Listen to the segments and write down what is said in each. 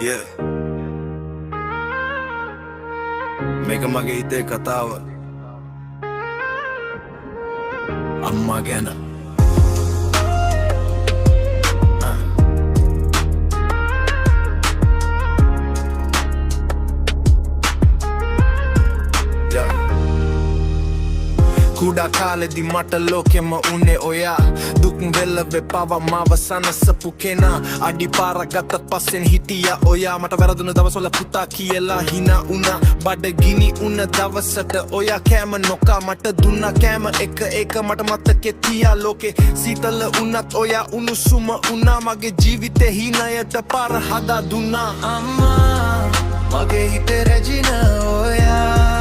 Yeah. Make mage hite katawa amma gana Kuda කාලෙදි මට ලෝකෙම උනේ ඔයා දුක් වෙලවෙ පව මාව සනසපු කෙනා අඩි පාරක් ගත්තත් පස්සෙන් හිටියා ඔයා මට වැරදුන දවස්වල පුතා කියලා hina උනා බඩගිනි උන දවසට ඔයා කෑම නොකා මට දුන්නා කෑම එක මට මතකේ තියා ලෝකේ සීතල උනත් ඔයා උණුසුම උනා මගේ ජීවිතේ හිනයට පාර හදා දුන්නා අම්මා මගේ හිතේ රැජින ඔයා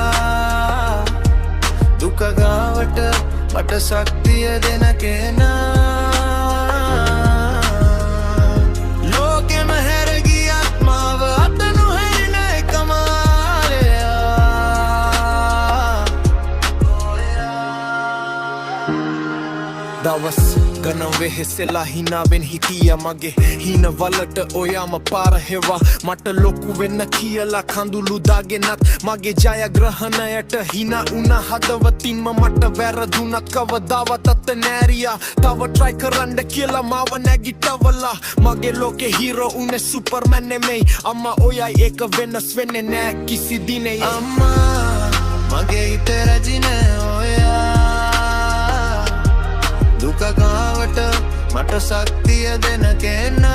දුක ගාවට මට ශක්තිය දෙන කෙනා ලෝකෙම හැර ගියත් මාව අත නොහැරෙන එකම ආරයා දවස් ගණන් වෙහෙසෙලා හිනාවෙන් හිටියා මගේ හින වලට ඔයාම පාර හෙවා මට ලොකු වෙන්න කියලා කඳුළු දාගෙනත් මගේ ජයග්‍රහණයට හිනා උනා හදවතින්ම මට වැරදුනත් කවදාවත් අත නෑරියා තව try කරන්න කියලා මාව නැගිටවලා මගේ ලෝකේ හීරෝ උනේ සුපර්මන් නෙමෙයි අම්මා ඔයයි එක වෙනස් වෙන්නේ නෑ කිසි දිනේ අම්මා මගේ හිතේ රැජින ඔයා දුක ගාවට මට ශක්තිය දෙන කෙනා